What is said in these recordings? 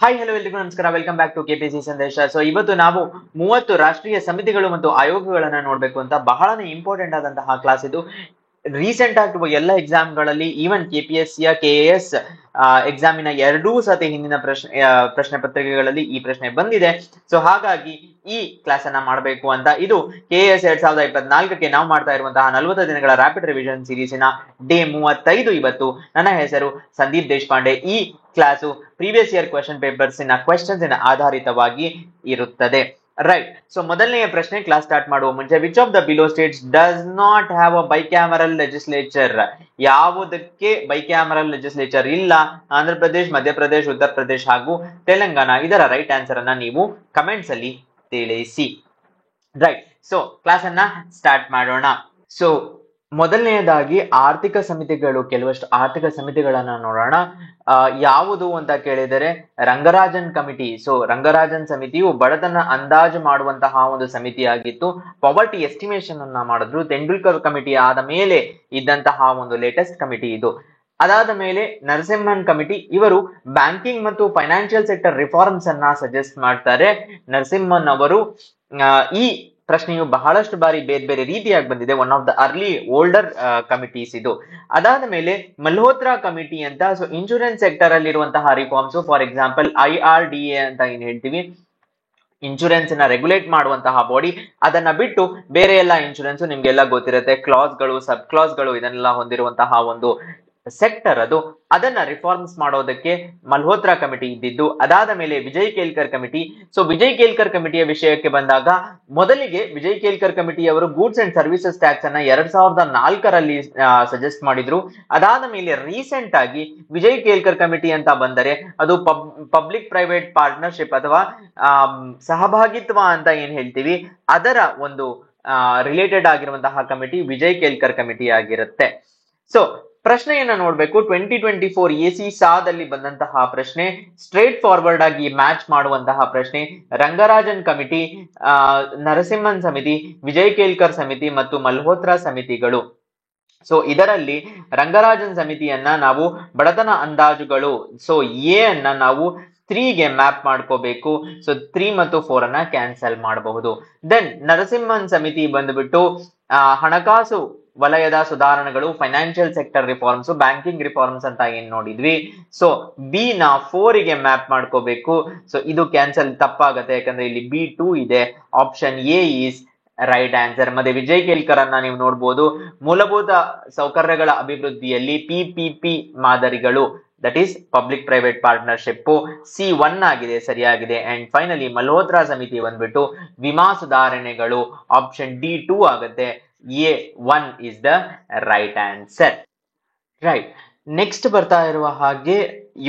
Hi hello ಎಲ್ರಿಗೂ ನಮಸ್ಕಾರ. Welcome back to KPC ಸಂದೇಶ. ಸೊ ಇವತ್ತು ನಾವು 30 ರಾಷ್ಟ್ರೀಯ ಸಮಿತಿಗಳು ಮತ್ತು ಆಯೋಗಗಳನ್ನ ನೋಡ್ಬೇಕು ಅಂತ ಬಹಳನೇ ಇಂಪಾರ್ಟೆಂಟ್ ಆದಂತಹ ಕ್ಲಾಸ್ ಇದು. ರೀಸೆಂಟ್ ಆಗಿರುವ ಎಲ್ಲ ಎಕ್ಸಾಮ್ಗಳಲ್ಲಿ ಈವನ್ ಕೆಪಿಎಸ್ಸಿ KAS ಎಕ್ಸಾಮಿನ ಎರಡೂ ಸತಿ ಹಿಂದಿನ ಪ್ರಶ್ನೆ ಪತ್ರಿಕೆಗಳಲ್ಲಿ ಈ ಪ್ರಶ್ನೆ ಬಂದಿದೆ. ಸೊ ಹಾಗಾಗಿ ಈ ಕ್ಲಾಸ್ ಅನ್ನ ಮಾಡಬೇಕು ಅಂತ ಇದು KAS 2024ಕ್ಕೆ ನಾವು ಮಾಡ್ತಾ ಇರುವಂತಹ 40 ದಿನಗಳ ರ್ಯಾಪಿಡ್ ರಿವಿಷನ್ ಸೀರೀಸಿನ ಡೇ 35 ಇವತ್ತು. ನನ್ನ ಹೆಸರು ಸಂದೀಪ್ ದೇಶಪಾಂಡೆ. ಈ class previous year question papers questions ಆಧಾರಿತವಾಗಿ ಇರುತ್ತದೆ. ರೈಟ್. ಸೊ ಮೊದಲನೆಯ ಪ್ರಶ್ನೆ ಕ್ಲಾಸ್ ಸ್ಟಾರ್ಟ್ ಮಾಡುವ ಮುಂಚೆ, which of the below states does not have a bicameral legislature? ಯಾವುದಕ್ಕೆ ಬೈಕ್ಯಾಮರಲ್ ಲೆಜಿಸ್ಲೇಚರ್ ಇಲ್ಲ? ಆಂಧ್ರ ಪ್ರದೇಶ್, ಮಧ್ಯಪ್ರದೇಶ್, ಉತ್ತರ ಪ್ರದೇಶ್ ಹಾಗೂ ತೆಲಂಗಾಣ. ಇದರ ರೈಟ್ ಆನ್ಸರ್ ಅನ್ನ ನೀವು ಕಮೆಂಟ್ಸ್ ಅಲ್ಲಿ ತಿಳಿಸಿ. ರೈಟ್. ಸೊ ಕ್ಲಾಸ್ ಅನ್ನ ಸ್ಟಾರ್ಟ್ ಮಾಡೋಣ. ಸೊ ಮೊದಲನೆಯದಾಗಿ ಆರ್ಥಿಕ ಸಮಿತಿಗಳು, ಕೆಲವಷ್ಟು ಆರ್ಥಿಕ ಸಮಿತಿಗಳನ್ನ ನೋಡೋಣ. ಯಾವುದು ಅಂತ ಕೇಳಿದರೆ ರಂಗರಾಜನ್ ಕಮಿಟಿ. ಸೊ ರಂಗರಾಜನ್ ಸಮಿತಿಯು ಬಡತನ ಅಂದಾಜು ಮಾಡುವಂತಹ ಒಂದು ಸಮಿತಿಯಾಗಿತ್ತು. ಪಾವರ್ಟಿ ಎಸ್ಟಿಮೇಷನ್ ಅನ್ನ ಮಾಡಿದ್ರು. ತೆಂಡೂಲ್ಕರ್ ಕಮಿಟಿ ಆದ ಮೇಲೆ ಇದ್ದಂತಹ ಒಂದು ಲೇಟೆಸ್ಟ್ ಕಮಿಟಿ ಇದು. ಅದಾದ ಮೇಲೆ ನರಸಿಂಹನ್ ಕಮಿಟಿ, ಇವರು ಬ್ಯಾಂಕಿಂಗ್ ಮತ್ತು ಫೈನಾನ್ಷಿಯಲ್ ಸೆಕ್ಟರ್ ರಿಫಾರ್ಮ್ಸ್ ಅನ್ನ ಸಜೆಸ್ಟ್ ಮಾಡ್ತಾರೆ. ನರಸಿಂಹನ್ ಅವರು ಈ ಪ್ರಶ್ನೆಯು ಬಹಳಷ್ಟು ಬಾರಿ ಬೇರೆ ಬೇರೆ ರೀತಿಯಾಗಿ ಬಂದಿದೆ. One of the early older committees ಇದು. ಅದಾದ ಮೇಲೆ ಮಲ್ಹೋತ್ರಾ ಕಮಿಟಿ ಅಂತ, ಸೊ ಇನ್ಶೂರೆನ್ಸ್ ಸೆಕ್ಟರ್ ಅಲ್ಲಿ ಇರುವಂತಹ ರಿಫಾರ್ಮ್ಸ್, ಫಾರ್ ಎಕ್ಸಾಂಪಲ್ IRDA ಅಂತ ಏನ್ ಹೇಳ್ತೀವಿ, ಇನ್ಶೂರೆನ್ಸ್ ನ ರೆಗ್ಯುಲೇಟ್ ಮಾಡುವಂತಹ ಬಾಡಿ. ಅದನ್ನ ಬಿಟ್ಟು ಬೇರೆ ಎಲ್ಲ ಇನ್ಶೂರೆನ್ಸ್ ನಿಮ್ಗೆಲ್ಲ ಗೊತ್ತಿರುತ್ತೆ, ಕ್ಲಾಸ್ಗಳು, ಸಬ್ ಕ್ಲಾಸ್ಗಳು ಇದನ್ನೆಲ್ಲ ಹೊಂದಿರುವಂತಹ ಒಂದು ಸೆಕ್ಟರ್ ಅದು. ಅದನ್ನ ರಿಫಾರ್ಮ್ಸ್ ಮಾಡೋದಕ್ಕೆ ಮಲ್ಹೋತ್ರಾ ಕಮಿಟಿ ಇದ್ದಿದ್ದು. ಅದಾದ ಮೇಲೆ ವಿಜಯ್ ಕೇಲ್ಕರ್ ಕಮಿಟಿ. ಸೊ ವಿಜಯ್ ಕೇಲ್ಕರ್ ಕಮಿಟಿಯ ವಿಷಯಕ್ಕೆ ಬಂದಾಗ, ಮೊದಲಿಗೆ ವಿಜಯ್ ಕೇಲ್ಕರ್ ಕಮಿಟಿಯವರು ಗೂಡ್ಸ್ ಅಂಡ್ ಸರ್ವಿಸಸ್ ಟ್ಯಾಕ್ಸ್ ಅನ್ನ 2004ರಲ್ಲಿ ಸಜೆಸ್ಟ್ ಮಾಡಿದ್ರು. ಅದಾದ ಮೇಲೆ ರೀಸೆಂಟ್ ಆಗಿ ವಿಜಯ್ ಕೇಲ್ಕರ್ ಕಮಿಟಿ ಅಂತ ಬಂದರೆ ಅದು ಪಬ್ಲಿಕ್ ಪ್ರೈವೇಟ್ ಪಾರ್ಟ್ನರ್ಶಿಪ್ ಅಥವಾ ಸಹಭಾಗಿತ್ವ ಅಂತ ಏನ್ ಹೇಳ್ತೀವಿ, ಅದರ ಒಂದು ರಿಲೇಟೆಡ್ ಆಗಿರುವಂತಹ ಕಮಿಟಿ ವಿಜಯ್ ಕೇಲ್ಕರ್ ಕಮಿಟಿ ಆಗಿರುತ್ತೆ. ಸೊ ಪ್ರಶ್ನೆಯನ್ನ ನೋಡ್ಬೇಕು. 2024 AC ಸಾದಲ್ಲಿ ಬಂದಂತಹ ಪ್ರಶ್ನೆ, ಸ್ಟ್ರೇಟ್ ಫಾರ್ವರ್ಡ್ ಆಗಿ ಮ್ಯಾಚ್ ಮಾಡುವಂತಹ ಪ್ರಶ್ನೆ. ರಂಗರಾಜನ್ ಕಮಿಟಿ, ನರಸಿಂಹನ್ ಸಮಿತಿ, ವಿಜಯ್ ಕೇಲ್ಕರ್ ಸಮಿತಿ ಮತ್ತು ಮಲ್ಹೋತ್ರಾ ಸಮಿತಿಗಳು. ಸೊ ಇದರಲ್ಲಿ ರಂಗರಾಜನ್ ಸಮಿತಿಯನ್ನ ನಾವು ಬಡತನ ಅಂದಾಜುಗಳು, ಸೊ ಎ ಅನ್ನ ನಾವು 3ಗೆ ಮ್ಯಾಪ್ ಮಾಡ್ಕೋಬೇಕು. ಸೊ 3 ಮತ್ತು 4 ಅನ್ನ ಕ್ಯಾನ್ಸಲ್ ಮಾಡಬಹುದು. ದೆನ್ ನರಸಿಂಹನ್ ಸಮಿತಿ ಬಂದ್ಬಿಟ್ಟು ಹಣಕಾಸು ವಲಯದ ಸುಧಾರಣೆಗಳು, financial sector reforms, banking reforms ಅಂತ ಏನ್ ನೋಡಿದ್ವಿ. ಸೊ ಬಿ ನ 4ಗೆ ಮ್ಯಾಪ್ ಮಾಡ್ಕೋಬೇಕು. ಸೊ ಇದು ಕ್ಯಾನ್ಸಲ್ ತಪ್ಪಾಗತ್ತೆ, ಯಾಕಂದ್ರೆ ಇಲ್ಲಿ B2 ಇದೆ. Option A is right answer. ಮತ್ತೆ ವಿಜಯ್ ಕೇಲ್ಕರ್ ಅನ್ನ ನೀವು ನೋಡ್ಬೋದು, ಮೂಲಭೂತ ಸೌಕರ್ಯಗಳ ಅಭಿವೃದ್ಧಿಯಲ್ಲಿ PPP ಮಾದರಿಗಳು, that is public private partnership. C1 ಆಗಿದೆ, ಸರಿಯಾಗಿದೆ. ಅಂಡ್ ಫೈನಲಿ ಮಲ್ಹೋತ್ರಾ ಸಮಿತಿ ಬಂದ್ಬಿಟ್ಟು ವಿಮಾ ಸುಧಾರಣೆಗಳು, ಆಪ್ಷನ್ D2 ಆಗುತ್ತೆ. A1 is the right answer. Right. Next ಬರ್ತಾ ಇರುವ ಹಾಗೆ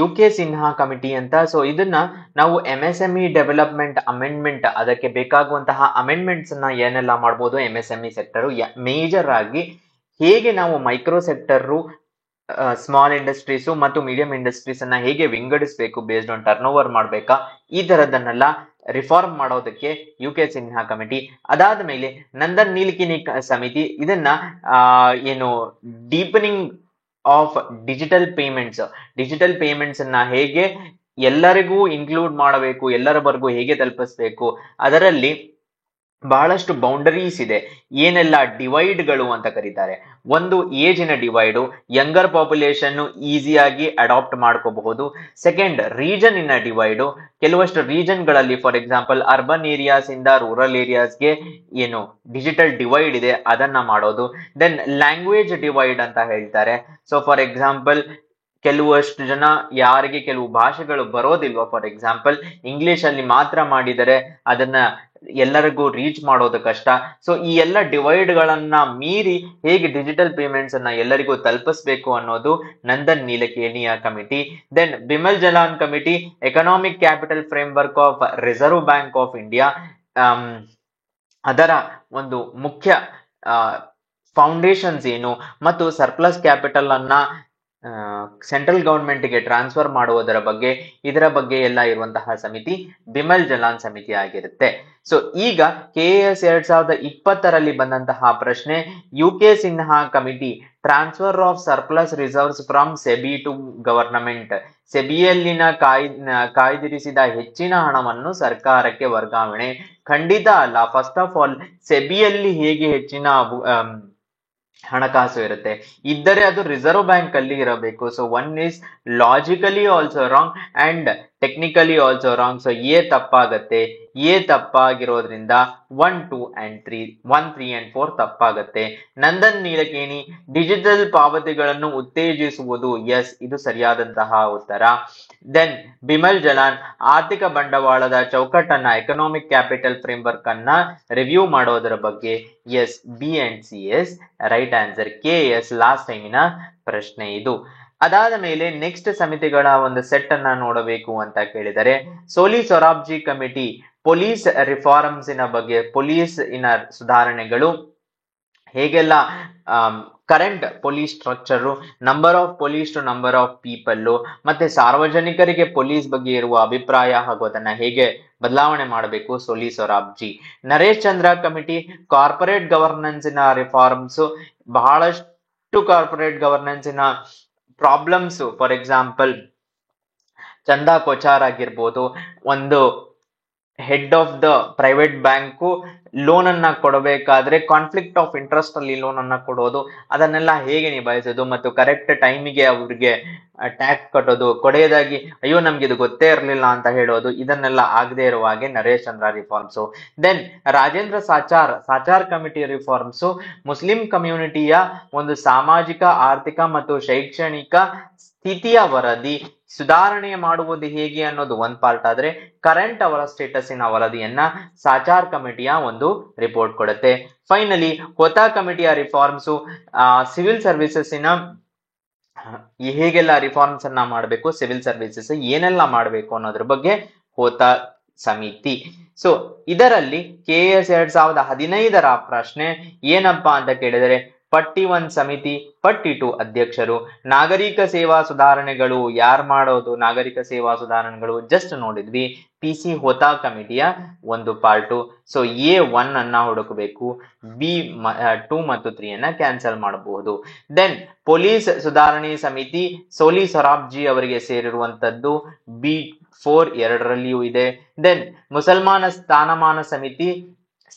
UK ಸಿನ್ಹಾ ಕಮಿಟಿ ಅಂತ. ಸೊ ಇದನ್ನ ನಾವು MSME ಡೆವಲಪ್ಮೆಂಟ್ ಅಮೆಂಡ್ಮೆಂಟ್, ಅದಕ್ಕೆ ಬೇಕಾಗುವಂತಹ ಅಮೆಂಡ್ಮೆಂಟ್ಸ್ ಅನ್ನ ಏನೆಲ್ಲ ಮಾಡ್ಬೋದು MSME ಸೆಕ್ಟರ್, ಮೇಜರ್ ಆಗಿ ಹೇಗೆ ನಾವು ಮೈಕ್ರೋ ಸೆಕ್ಟರ್, ಸ್ಮಾಲ್ ಇಂಡಸ್ಟ್ರೀಸ್ ಮತ್ತು ಮೀಡಿಯಂ ಇಂಡಸ್ಟ್ರೀಸ್ ಅನ್ನ ಹೇಗೆ ವಿಂಗಡಿಸಬೇಕು, ಬೇಸ್ಡ್ ಆನ್ ಟರ್ನ್ ಓವರ್ ಮಾಡ್ಬೇಕಾ, ಈ ತರದನ್ನೆಲ್ಲ ರಿಫಾರ್ಮ್ ಮಾಡೋದಕ್ಕೆ UK ಸಿನ್ಹಾ ಕಮಿಟಿ. ಅದಾದ ಮೇಲೆ ನಂದನ್ ನೀಲ್ಕಿನಿ ಸಮಿತಿ, ಇದನ್ನ ಏನು ಡೀಪನಿಂಗ್ ಆಫ್ ಡಿಜಿಟಲ್ ಪೇಮೆಂಟ್ಸ್ ಅನ್ನ ಹೇಗೆ ಎಲ್ಲರಿಗೂ ಇನ್ಕ್ಲೂಡ್ ಮಾಡಬೇಕು, ಎಲ್ಲರವರೆಗೂ ಹೇಗೆ ತಲುಪಿಸ್ಬೇಕು, ಅದರಲ್ಲಿ ಬಹಳಷ್ಟು ಬೌಂಡರೀಸ್ ಇದೆ. ಏನೆಲ್ಲ ಡಿವೈಡ್ಗಳು ಅಂತ ಕರೀತಾರೆ. ಒಂದು ಏಜಿನ ಡಿವೈಡು, ಯಂಗರ್ ಪಾಪ್ಯುಲೇಷನ್ ಈಸಿಯಾಗಿ ಅಡಾಪ್ಟ್ ಮಾಡ್ಕೋಬಹುದು. ಸೆಕೆಂಡ್, ರೀಜನ್ ಇನ್ನ ಡಿವೈಡು, ಕೆಲವಷ್ಟು ರೀಜನ್ಗಳಲ್ಲಿ ಫಾರ್ ಎಕ್ಸಾಂಪಲ್ ಅರ್ಬನ್ ಏರಿಯಾಸ್ ಇಂದ ರೂರಲ್ ಏರಿಯಾಸ್ಗೆ ಏನು ಡಿಜಿಟಲ್ ಡಿವೈಡ್ ಇದೆ, ಅದನ್ನ ಮಾಡೋದು. ದೆನ್ ಲ್ಯಾಂಗ್ವೇಜ್ ಡಿವೈಡ್ ಅಂತ ಹೇಳ್ತಾರೆ. ಸೊ ಫಾರ್ ಎಕ್ಸಾಂಪಲ್ ಕೆಲವಷ್ಟು ಜನ ಯಾರಿಗೆ ಕೆಲವು ಭಾಷೆಗಳು ಬರೋದಿಲ್ವಾ, ಫಾರ್ ಎಕ್ಸಾಂಪಲ್ ಇಂಗ್ಲಿಷ್ ಅಲ್ಲಿ ಮಾತ್ರ ಮಾಡಿದರೆ ಅದನ್ನ ಎಲ್ಲರಿಗೂ ರೀಚ್ ಮಾಡೋದು ಕಷ್ಟ. ಸೊ ಈ ಎಲ್ಲ ಡಿವೈಡ್ ಗಳನ್ನ ಮೀರಿ ಹೇಗೆ ಡಿಜಿಟಲ್ ಪೇಮೆಂಟ್ಸ್ ಅನ್ನ ಎಲ್ಲರಿಗೂ ತಲುಪಿಸ್ಬೇಕು ಅನ್ನೋದು ನಂದನ್ ನೀಲಕೇಣಿಯ committee. Then Bimal Jalan committee, economic capital framework of reserve bank of India, ಅದರ ಒಂದು ಮುಖ್ಯ ಫೌಂಡೇಶನ್ಸ್ ಏನು ಮತ್ತು ಸರ್ಪ್ಲಸ್ ಕ್ಯಾಪಿಟಲ್ ಅನ್ನ ಸೆಂಟ್ರಲ್ ಗವರ್ಮೆಂಟ್ಗೆ ಟ್ರಾನ್ಸ್ಫರ್ ಮಾಡುವುದರ ಬಗ್ಗೆ, ಇದರ ಬಗ್ಗೆ ಎಲ್ಲ ಇರುವಂತಹ ಸಮಿತಿ ಬಿಮಲ್ ಜಲಾನ್ ಸಮಿತಿ ಆಗಿರುತ್ತೆ. ಸೊ ಈಗ KAS 2020ರಲ್ಲಿ ಬಂದಂತಹ ಪ್ರಶ್ನೆ, UK Sinha committee transfer of surplus reserves from SEBI to government, ಸೆಬಿಯಲ್ಲಿನ ಕಾಯ್ದಿರಿಸಿದ ಹೆಚ್ಚಿನ ಹಣವನ್ನು ಸರ್ಕಾರಕ್ಕೆ ವರ್ಗಾವಣೆ. ಖಂಡಿತ ಅಲ್ಲ. ಫಸ್ಟ್ ಆಫ್ ಆಲ್, ಸೆಬಿಯಲ್ಲಿ ಹೇಗೆ ಹೆಚ್ಚಿನ ಹಣಕಾಸು ಇರುತ್ತೆ, ಇದ್ದರೆ ಅದು ರಿಸರ್ವ್ ಬ್ಯಾಂಕ್ ಅಲ್ಲಿ ಇರಬೇಕು. So one is logically also wrong and technically also wrong. So A ತಪ್ಪಾಗತ್ತೆ. ಎ ತಪ್ಪಾಗಿರೋದ್ರಿಂದ 1, 2 and 3 1, 3 and 4 ತಪ್ಪಾಗತ್ತೆ. ನಂದನ್ ನೀಲಕೇಣಿ ಡಿಜಿಟಲ್ ಪಾವತಿಗಳನ್ನು ಉತ್ತೇಜಿಸುವುದು, ಎಸ್, ಇದು ಸರಿಯಾದಂತಹ ಉತ್ತರ. ದೆನ್ ಬಿಮಲ್ ಜಲಾನ್ ಆರ್ಥಿಕ ಬಂಡವಾಳದ ಚೌಕಟ್ಟನ್ನ, ಎಕನಾಮಿಕ್ ಕ್ಯಾಪಿಟಲ್ ಫ್ರೇಮ್ವರ್ಕ್ ಅನ್ನ ರಿವ್ಯೂ ಮಾಡೋದರ ಬಗ್ಗೆ, yes, B and C yes right answer. KAS last ಟೈಮಿನ ಪ್ರಶ್ನೆ ಇದು. ಅದಾದ ಮೇಲೆ ನೆಕ್ಸ್ಟ್ ಸಮಿತಿಗಳ ಒಂದು ಸೆಟ್ ಅನ್ನ ನೋಡಬೇಕು ಅಂತ ಕೇಳಿದರೆ, Soli Sorabjee committee police reforms ಬಗ್ಗೆ, ಪೊಲೀಸ್ ಸುಧಾರಣೆಗಳು ಹೇಗೆಲ್ಲ, current police structure, number of police to number of people, ಮತ್ತೆ ಸಾರ್ವಜನಿಕರಿಗೆ ಪೊಲೀಸ್ ಬಗ್ಗೆ ಇರುವ ಅಭಿಪ್ರಾಯ ಹಾಗೂ ಅದನ್ನ ಹೇಗೆ ಬದಲಾವಣೆ ಮಾಡಬೇಕು, Soli Sorabjee. Naresh Chandra committee corporate governance reforms, ಬಹಳಷ್ಟು corporate governance problems, for example Chanda Kochhar ಆಗಿರ್ಬೋದು, ಒಂದು head of the private bank loan ಅನ್ನ ಕೊಡಬೇಕಾದ್ರೆ ಕಾನ್ಫ್ಲಿಕ್ಟ್ ಆಫ್ ಇಂಟ್ರೆಸ್ಟ್ ಅಲ್ಲಿ ಲೋನ್ ಅನ್ನ ಕೊಡೋದು, ಅದನ್ನೆಲ್ಲ ಹೇಗೆ ನಿಭಾಯಿಸೋದು, ಮತ್ತು ಕರೆಕ್ಟ್ ಟೈಮಿಗೆ ಅವ್ರಿಗೆ ಟ್ಯಾಕ್ಸ್ ಕಟ್ಟೋದು, ಕೊನೆಯದಾಗಿ ಅಯ್ಯೋ ನಮ್ಗೆ ಇದು ಗೊತ್ತೇ ಇರಲಿಲ್ಲ ಅಂತ ಹೇಳೋದು, ಇದನ್ನೆಲ್ಲ ಆಗದೆ ಇರುವ ಹಾಗೆ Naresh Chandra reforms. Then Rajendra Sachar committee reforms, Muslim ಕಮ್ಯುನಿಟಿಯ ಒಂದು ಸಾಮಾಜಿಕ, ಆರ್ಥಿಕ ಮತ್ತು ಶೈಕ್ಷಣಿಕ ಸ್ಥಿತಿಯ ವರದಿ, ಸುಧಾರಣೆ ಮಾಡುವುದು ಹೇಗೆ ಅನ್ನೋದು ಒಂದ್ ಪಾರ್ಟ್ ಆದ್ರೆ, ಕರೆಂಟ್ ಅವರ ಸ್ಟೇಟಸ್ಸಿನ ವರದಿಯನ್ನ ಸಾಚಾರ್ ಕಮಿಟಿಯ ಒಂದು ರಿಪೋರ್ಟ್ ಕೊಡುತ್ತೆ. ಫೈನಲಿ ಹೋತಾ ಕಮಿಟಿಯ ರಿಫಾರ್ಮ್ಸ್, ಸಿವಿಲ್ ಸರ್ವಿಸಸ್ಸಿನ ಹೇಗೆಲ್ಲ ರಿಫಾರ್ಮ್ಸ್ ಅನ್ನ ಮಾಡಬೇಕು, ಸಿವಿಲ್ ಸರ್ವಿಸಸ್ ಏನೆಲ್ಲ ಮಾಡಬೇಕು ಅನ್ನೋದ್ರ ಬಗ್ಗೆ ಹೋತಾ ಸಮಿತಿ. ಸೊ ಇದರಲ್ಲಿ KAS 2015ರ ಪ್ರಶ್ನೆ ಏನಪ್ಪಾ ಅಂತ ಕೇಳಿದರೆ, ಪಟ್ಟಿ 1 ಸಮಿತಿ, ಪಟ್ಟಿ 2 ಅಧ್ಯಕ್ಷರು. ನಾಗರಿಕ ಸೇವಾ ಸುಧಾರಣೆಗಳು ಯಾರು ಮಾಡೋದು, ನಾಗರಿಕ ಸೇವಾ ಸುಧಾರಣೆಗಳು ಜಸ್ಟ್ ನೋಡಿದ್ವಿ, PC ಹೋತಾ ಕಮಿಟಿಯ ಒಂದು ಪಾರ್ಟು. ಸೊ A1 ಅನ್ನ ಹುಡುಕಬೇಕು, B2 ಮತ್ತು 3 ಅನ್ನ ಕ್ಯಾನ್ಸಲ್ ಮಾಡಬಹುದು. ದೆನ್ ಪೊಲೀಸ್ ಸುಧಾರಣೆ ಸಮಿತಿ ಸೋಲಿ ಸೊರಾಬ್ಜಿ ಅವರಿಗೆ ಸೇರಿರುವಂತದ್ದು, B4 ಎರಡರಲ್ಲಿಯೂ ಇದೆ. ದೆನ್ ಮುಸಲ್ಮಾನ ಸ್ಥಾನಮಾನ ಸಮಿತಿ,